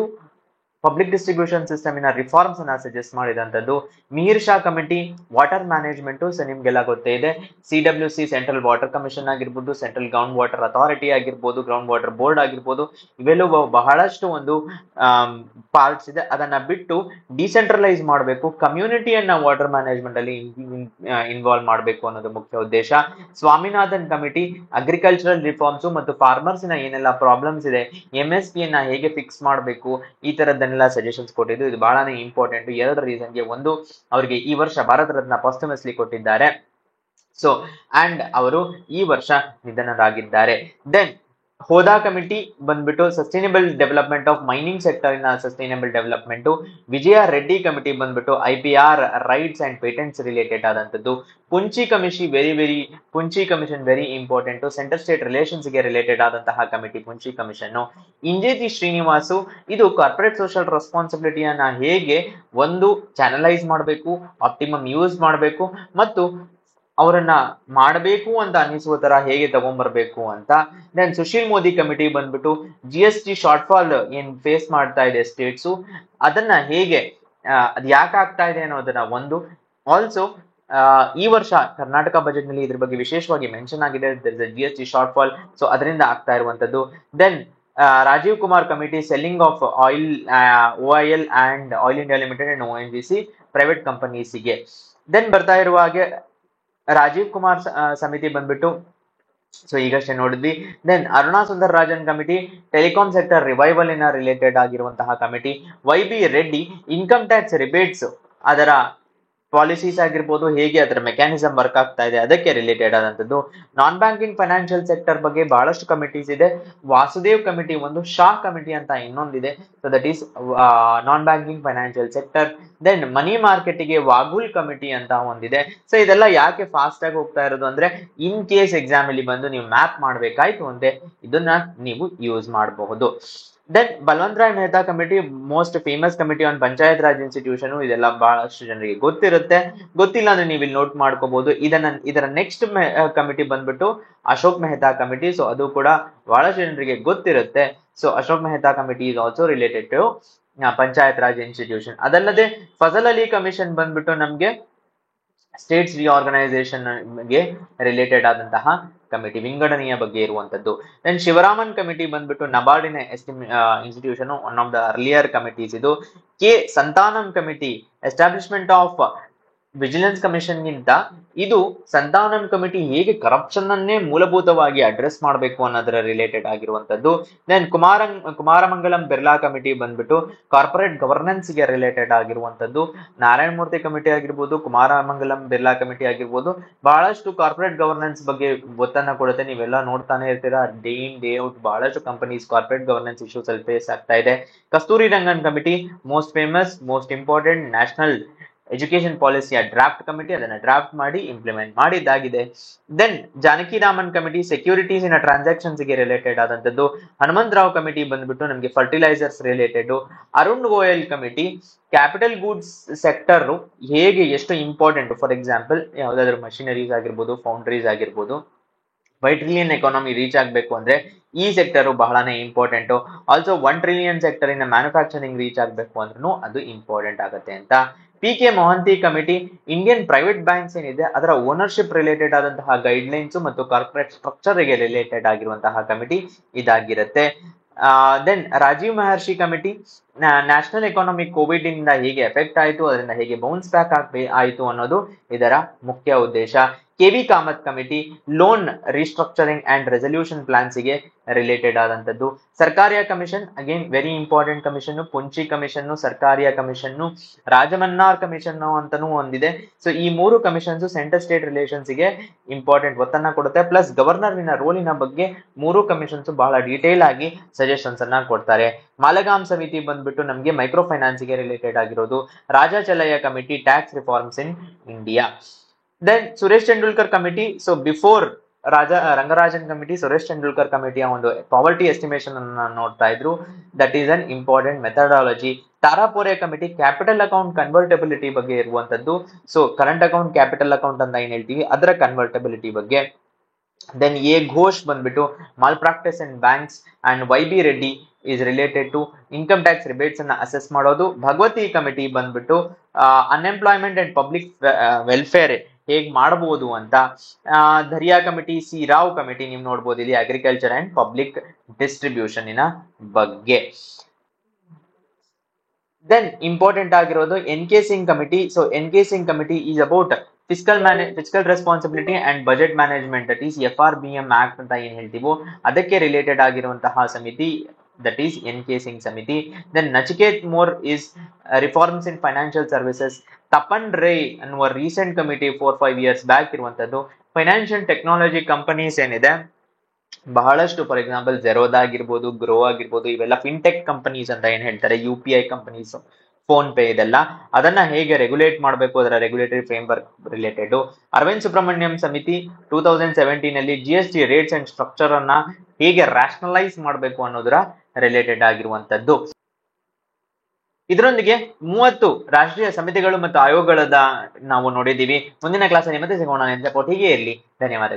ಪಬ್ಲಿಕ್ ಡಿಸ್ಟ್ರಿಬ್ಯೂಷನ್ ಸಿಸ್ಟಮಿನ ರಿಫಾರ್ಮ್ಸ್ ಅನ್ನ ಸಜೆಸ್ಟ್ ಮಾಡಿದಂಥದ್ದು. Mihir Shah committee water management. So ನಿಮ್ಗೆಲ್ಲ ಗೊತ್ತೇ ಇದೆ, CWC ಸೆಂಟ್ರಲ್ ವಾಟರ್ ಕಮಿಷನ್ ಆಗಿರ್ಬೋದು, ಸೆಂಟ್ರಲ್ ಗ್ರೌಂಡ್ ವಾಟರ್ ಅಥಾರಿಟಿ ಆಗಿರ್ಬೋದು, ಗ್ರೌಂಡ್ ವಾಟರ್ ಬೋರ್ಡ್ ಆಗಿರ್ಬೋದು, ಇವೆಲ್ಲವೂ ಬಹಳಷ್ಟು ಒಂದು ಪಾರ್ಟ್ಸ್ ಇದೆ. ಅದನ್ನ ಬಿಟ್ಟು ಡಿಸೆಂಟ್ರಲೈಸ್ ಮಾಡಬೇಕು, ಕಮ್ಯುನಿಟಿಯನ್ನ ವಾಟರ್ ಮ್ಯಾನೇಜ್ಮೆಂಟ್ ಅಲ್ಲಿ ಇನ್ವಾಲ್ವ್ ಮಾಡಬೇಕು ಅನ್ನೋದು ಮುಖ್ಯ ಉದ್ದೇಶ. ಸ್ವಾಮಿನಾಥನ್ ಕಮಿಟಿ ಅಗ್ರಿಕಲ್ಚರಲ್ ರಿಫಾರ್ಮ್ಸ್ ಮತ್ತು ಫಾರ್ಮರ್ಸ್ ನ ಏನೆಲ್ಲ ಪ್ರಾಬ್ಲಮ್ಸ್ ಇದೆ, MSP ಯನ್ನ ಹೇಗೆ ಫಿಕ್ಸ್ ಮಾಡಬೇಕು, ಈ ತರದ್ದನ್ನೆಲ್ಲ ಸಜೆಷನ್ಸ್ ಕೊಟ್ಟಿದ್ದು. ಇದು ಬಹಳನೇ ಇಂಪಾರ್ಟೆಂಟ್. 2 ರೀಸನ್ಗೆ. ಒಂದು, ಅವರಿಗೆ ಈ ವರ್ಷ ಭಾರತ ರತ್ನ ಪಾಸ್ಟಮಸ್ಲಿ ಕೊಟ್ಟಿದ್ದಾರೆ. ಸೊ ಅಂಡ್ ಅವರು ಈ ವರ್ಷ ನಿಧನರಾಗಿದ್ದಾರೆ. ದೆನ್ ಹೋದಾ ಕಮಿಟಿ ಬಂದ್ಬಿಟ್ಟು sustainable development of mining sector ಇನ sustainable development. Vijaya Reddy committee ಬಂದ್ಬಿಟ್ಟು IPR rights and patents related ಆದಂತದ್ದು. Punchhi commission very important, centre state relations ಗೆ ರಿಲೇಟೆಡ್ ಆದಂತಹ ಕಮಿಟಿ ಪುಂಚಿ ಕಮಿಷನ್. ಇಂಜೇತಿ ಶ್ರೀನಿವಾಸು, ಇದು ಕಾರ್ಪೊರೇಟ್ ಸೋಷಿಯಲ್ ರೆಸ್ಪಾನ್ಸಿಬಿಲಿಟಿಯನ್ನ ಹೇಗೆ ಒಂದು ಚಾನಲೈಸ್ ಮಾಡಬೇಕು, ಆಪ್ಟಿಮಮ್ ಯೂಸ್ ಮಾಡಬೇಕು ಮತ್ತು ಅವರನ್ನ ಮಾಡಬೇಕು ಅಂತ ಅನಿಸುವ ತರ ಹೇಗೆ ತಗೊಂಡ್ಬರ್ಬೇಕು ಅಂತ. ದೆನ್ ಸುಶೀಲ್ ಮೋದಿ ಕಮಿಟಿ ಬಂದ್ಬಿಟ್ಟು GST ಶಾರ್ಟ್ ಫಾಲ್ ಏನ್ ಫೇಸ್ ಮಾಡ್ತಾ ಇದೆ ಸ್ಟೇಟ್ಸ್, ಅದನ್ನ ಹೇಗೆ ಅದ್ ಯಾಕೆ ಆಗ್ತಾ ಇದೆ ಅನ್ನೋದನ್ನ ಒಂದು. ಆಲ್ಸೋ ಈ ವರ್ಷ ಕರ್ನಾಟಕ ಬಜೆಟ್ ನಲ್ಲಿ ಇದ್ರ ಬಗ್ಗೆ ವಿಶೇಷವಾಗಿ ಮೆನ್ಷನ್ ಆಗಿದೆ, GST ಶಾರ್ಟ್ ಫಾಲ್. ಸೊ ಅದರಿಂದ ಆಗ್ತಾ ಇರುವಂತದ್ದು. Then Rajiv Kumar committee selling of OIL and oil India limited and ONGC private ಕಂಪನೀಸ್ಗೆ. ದೆನ್ ಬರ್ತಾ ಇರುವ ಹಾಗೆ ರಾಜೀವ್ ಕುಮಾರ್ ಸಮಿತಿ ಬಂದ್ಬಿಟ್ಟು ಸೊ ಈಗಷ್ಟೇ ನೋಡಿದ್ವಿ. Then Aruna Sundar Rajan committee telecom sector revival ಇನ ರಿಲೇಟೆಡ್ ಆಗಿರುವಂತಹ committee. YB Reddy income tax rebates ಅದರ ಪಾಲಿಸೀಸ್ ಆಗಿರ್ಬೋದು, ಹೇಗೆ ಅದರ ಮೆಕ್ಯಾನಿಸಮ್ ವರ್ಕ್ ಆಗ್ತಾ ಇದೆ ಅದಕ್ಕೆ ರಿಲೇಟೆಡ್ ಆದಂತದ್ದು. ನಾನ್ ಬ್ಯಾಂಕಿಂಗ್ ಫೈನಾನ್ಷಿಯಲ್ ಸೆಕ್ಟರ್ ಬಗ್ಗೆ ಬಹಳಷ್ಟು ಕಮಿಟೀಸ್ ಇದೆ. ವಾಸುದೇವ್ ಕಮಿಟಿ ಒಂದು, ಶಾ ಕಮಿಟಿ ಅಂತ ಇನ್ನೊಂದಿದೆ. So that is non banking financial sector. Then money ಮಾರ್ಕೆಟಿಗೆ ವಾಗುಲ್ ಕಮಿಟಿ ಅಂತ ಒಂದಿದೆ. ಸೊ ಇದೆಲ್ಲ ಯಾಕೆ ಫಾಸ್ಟ್ ಆಗಿ ಹೋಗ್ತಾ ಇರೋದು ಅಂದ್ರೆ, ಇನ್ ಕೇಸ್ ಎಕ್ಸಾಮ್ ಅಲ್ಲಿ ಬಂದು ನೀವು ಮ್ಯಾಪ್ ಮಾಡ್ಬೇಕಾಯ್ತು ಅಂದ್ರೆ ಇದನ್ನ ನೀವು ಯೂಸ್ ಮಾಡಬಹುದು. Then Balwant Rai Mehta committee, most famous committee on Panchayat Raj institution. ಇದೆಲ್ಲ ಬಹಳಷ್ಟು ಜನರಿಗೆ ಗೊತ್ತಿರುತ್ತೆ, ಗೊತ್ತಿಲ್ಲ ಅಂದ್ರೆ ನೀವು ಇಲ್ಲಿ ನೋಟ್ ಮಾಡ್ಕೋಬಹುದು. ಇದರ ನೆಕ್ಸ್ಟ್ ಕಮಿಟಿ ಬಂದ್ಬಿಟ್ಟು ಅಶೋಕ್ ಮೆಹ್ತಾ ಕಮಿಟಿ. ಸೊ ಅದು ಕೂಡ ಬಹಳಷ್ಟು ಜನರಿಗೆ ಗೊತ್ತಿರುತ್ತೆ. So Ashok Mehta committee is also related to panchayat Raj institution. ಅದಲ್ಲದೆ ಫಜಲ್ ಅಲಿ ಕಮಿಷನ್ ಬಂದ್ಬಿಟ್ಟು ನಮ್ಗೆ ಸ್ಟೇಟ್ಸ್ ರಿಆರ್ಗನೈಸೇಷನ್ ಗೆ ರಿಲೇಟೆಡ್ ಆದಂತಹ ಕಮಿಟಿ, ವಿಂಗಡಣೆಯ ಬಗ್ಗೆ ಇರುವಂತದ್ದು. ದೆನ್ ಶಿವರಾಮನ್ ಕಮಿಟಿ ಬಂದ್ಬಿಟ್ಟು ನಬಾರ್ಡಿನ institution, one of the earlier committees ಇದು. K Santhanam committee, establishment of vigilance commission ಗಿಂತ ಇದು ಸಂತಾನಂ ಕಮಿಟಿ ಹೇಗೆ ಕರಪ್ಷನ್ ಅನ್ನೇ ಮೂಲಭೂತವಾಗಿ ಅಡ್ರೆಸ್ ಮಾಡಬೇಕು ಅನ್ನೋದರ ರಿಲೇಟೆಡ್ ಆಗಿರುವಂತದ್ದು. ದೆನ್ ಕುಮಾರಮಂಗಲಂ ಬಿರ್ಲಾ ಕಮಿಟಿ ಬಂದ್ಬಿಟ್ಟು ಕಾರ್ಪೊರೇಟ್ ಗವರ್ನೆನ್ಸ್ ಗೆ ರಿಲೇಟೆಡ್ ಆಗಿರುವಂತದ್ದು. ನಾರಾಯಣ ಮೂರ್ತಿ ಕಮಿಟಿ ಆಗಿರ್ಬೋದು, ಕುಮಾರಮಂಗಲಂ ಬಿರ್ಲಾ ಕಮಿಟಿ ಆಗಿರ್ಬೋದು, ಬಹಳಷ್ಟು ಕಾರ್ಪೊರೇಟ್ ಗವರ್ನೆನ್ಸ್ ಬಗ್ಗೆ ಗೊತ್ತನ್ನ ಕೊಡುತ್ತೆ. ನೀವೆಲ್ಲ ನೋಡ್ತಾನೆ ಇರ್ತೀರಾ, ಡೇ ಇನ್ ಡೇ ಔಟ್ ಬಹಳಷ್ಟು ಕಂಪನೀಸ್ ಕಾರ್ಪೊರೇಟ್ ಗವರ್ನೆನ್ಸ್ ಇಶ್ಯೂಸ್ ಅಲ್ಲಿ ಫೇಸ್ ಆಗ್ತಾ ಇದೆ. Kasturi Rangan committee, most famous, most important national education ಪಾಲಿಸಿಯ ಡ್ರಾಫ್ಟ್ ಕಮಿಟಿ, ಅದನ್ನ ಡ್ರಾಫ್ಟ್ ಮಾಡಿ ಇಂಪ್ಲಿಮೆಂಟ್ ಮಾಡಿದ್ದಾಗಿದೆ. Then Janaki Raman committee, securities in transactions ಗೆ ರಿಲೇಟೆಡ್ ಆದಂತದ್ದು. ಹನುಮಂತರಾವ್ ಕಮಿಟಿ ಬಂದ್ಬಿಟ್ಟು ನಮಗೆ fertilisers related. Arun Goyal committee, capital goods sector ಹೇಗೆ ಎಷ್ಟು ಇಂಪಾರ್ಟೆಂಟ್. ಫಾರ್ ಎಕ್ಸಾಂಪಲ್ ಯಾವ್ದಾದ್ರು ಮಷಿನರೀಸ್ ಆಗಿರ್ಬೋದು, ಫೌಂಡ್ರೀಸ್ ಆಗಿರ್ಬೋದು, 5 ಟ್ರಿಲಿಯನ್ ಎಕಾನಮಿ ರೀಚ್ ಆಗ್ಬೇಕು ಅಂದ್ರೆ ಈ ಸೆಕ್ಟರ್ ಬಹಳನೇ important. Also 1 trillion sector in manufacturing reach ಆಗ್ಬೇಕು ಅಂದ್ರೂ ಅದು ಇಂಪಾರ್ಟೆಂಟ್ ಆಗುತ್ತೆ ಅಂತ. P K Mohanty committee, Indian private banks ಏನಿದೆ ಅದರ ಓನರ್ಶಿಪ್ ರಿಲೇಟೆಡ್ ಆದಂತಹ ಗೈಡ್ ಲೈನ್ಸ್ ಮತ್ತು ಕಾರ್ಪೊರೇಟ್ ಸ್ಟ್ರಕ್ಚರ್ ಗೆ ರಿಲೇಟೆಡ್ ಆಗಿರುವಂತಹ ಕಮಿಟಿ ಇದಾಗಿರುತ್ತೆ. Then Rajiv Mehrishi committee, national economy covid ಇಂದ ಹೇಗೆ ಎಫೆಕ್ಟ್ ಆಯಿತು, ಅದರಿಂದ ಹೇಗೆ ಬೌನ್ಸ್ ಬ್ಯಾಕ್ ಆಯಿತು ಅನ್ನೋದು ಇದರ ಮುಖ್ಯ ಉದ್ದೇಶ. K V Kamath committee, loan restructuring and resolution plans ಗೆ ರಿಲೇಟೆಡ್ ಆದಂತದ್ದು. Sarkaria commission, again very important commission, Punchhi commission, Sarkaria commission, Rajamannar commission ಅಂತಾನೂ ಒಂದಿದೆ. ಸೊ ಈ 3 ಕಮಿಷನ್ಸ್ ಸೆಂಟರ್ ಸ್ಟೇಟ್ ರಿಲೇಷನ್ಸ್ ಗೆ ಇಂಪಾರ್ಟೆಂಟ್ ಒತ್ತನ್ನ ಕೊಡುತ್ತೆ. ಪ್ಲಸ್ ಗವರ್ನರ್ನ ರೋಲಿನ ಬಗ್ಗೆ 3 ಕಮಿಷನ್ಸ್ ಬಹಳ ಡೀಟೇಲ್ ಆಗಿ ಸಜೆಷನ್ಸ್ ಅನ್ನ ಕೊಡ್ತಾರೆ. ಮಾಲಗಾಮ್ ಸಮಿತಿ ಬಂದ್ಬಿಟ್ಟು ನಮಗೆ ಮೈಕ್ರೋ ಫೈನಾನ್ಸ್ ಗೆ ರಿಲೇಟೆಡ್ ಆಗಿರೋದು. Raja Chelliah committee, tax reforms in India. Then Suresh Tendulkar committee, so before Rangarajan committee, Suresh Tendulkar ಕಮಿಟಿಯ ಒಂದು ಪಾವರ್ಟಿ ಎಸ್ಟಿಮೇಷನ್ ಅನ್ನ ನೋಡ್ತಾ ಇದ್ರು. That is an important methodology. Tarapore committee, capital account convertibility ಬಗ್ಗೆ ಇರುವಂತದ್ದು. So current account, capital account ಅಂತ ಏನ್ ಹೇಳ್ತೀವಿ ಅದರ ಕನ್ವರ್ಟಬಿಲಿಟಿ ಬಗ್ಗೆ. ದೆನ್ ಎ ಘೋಷ್ ಬಂದ್ಬಿಟ್ಟು malpractice in banks and Y B Reddy is related to income tax rebates ಅನ್ನ ಅಸೆಸ್ ಮಾಡೋದು. ಭಗವತಿ ಕಮಿಟಿ ಬಂದ್ಬಿಟ್ಟು ಅನ್ಎಂಪ್ಲಾಯ್ಮೆಂಟ್ ಅಂಡ್ ಪಬ್ಲಿಕ್ ವೆಲ್ಫೇರ್ ಹೇಗ್ ಮಾಡಬಹುದು ಅಂತ. Dharia committee, C Rao committee ನೀವು ನೋಡ್ಬೋದು ಇಲ್ಲಿ ಅಗ್ರಿಕಲ್ಚರ್ ಅಂಡ್ ಪಬ್ಲಿಕ್ ಡಿಸ್ಟ್ರಿಬ್ಯೂಷನ್ ಇನ ಬಗ್ಗೆ. ದೆನ್ ಇಂಪಾರ್ಟೆಂಟ್ ಆಗಿರೋದು N K Singh committee. So N K Singh committee is about fiscal responsibility and budget management, that is FRBM act ಅಂತ ಏನ್ ಹೇಳ್ತೀವೋ ಅದಕ್ಕೆ ರಿಲೇಟೆಡ್ ಆಗಿರುವಂತಹ ಸಮಿತಿ, that is NK Singh Samiti. Then Nachiket More is reforms in financial services. Tapan Ray ಅನ್ನುವ recent committee 4-5 years back ಇರುವಂತದ್ದು. Financial technology companies ಏನಿದೆ ಬಹಳಷ್ಟು, for example Zerodha ಆಗಿರ್ಬೋದು, ಗ್ರೋ ಆಗಿರ್ಬೋದು, ಇವೆಲ್ಲ ಫಿನ್ಟೆಕ್ ಕಂಪನೀಸ್ ಅಂತ ಏನ್ ಹೇಳ್ತಾರೆ, UPI ಕಂಪನೀಸ್, ಫೋನ್ ಪೇ, ಇದೆಲ್ಲ ಅದನ್ನ ಹೇಗೆ ರೆಗ್ಯುಲೇಟ್ ಮಾಡಬೇಕು, ಅದರ regulatory framework related. Arvind Subramanian ಸಮಿತಿ 2017 ಅಲ್ಲಿ GST ರೇಟ್ಸ್ ಅಂಡ್ ಸ್ಟ್ರಕ್ಚರ್ ಅನ್ನ ಹೇಗೆ ರ್ಯಾಷನಲೈಸ್ ಮಾಡಬೇಕು ಅನ್ನೋದರ ರಿಲೇಟೆಡ್ ಆಗಿರುವಂತದ್ದು. ಇದರೊಂದಿಗೆ 30 ರಾಷ್ಟ್ರೀಯ ಸಮಿತಿಗಳು ಮತ್ತು ಆಯೋಗಗಳದ ನಾವು ನೋಡಿದೀವಿ. ಮುಂದಿನ ಕ್ಲಾಸ್ ಅಲ್ಲಿ ಮತ್ತೆ ಸಿಗೋಣ. ಹೀಗೆ ಇರಲಿ. ಧನ್ಯವಾದಗಳು.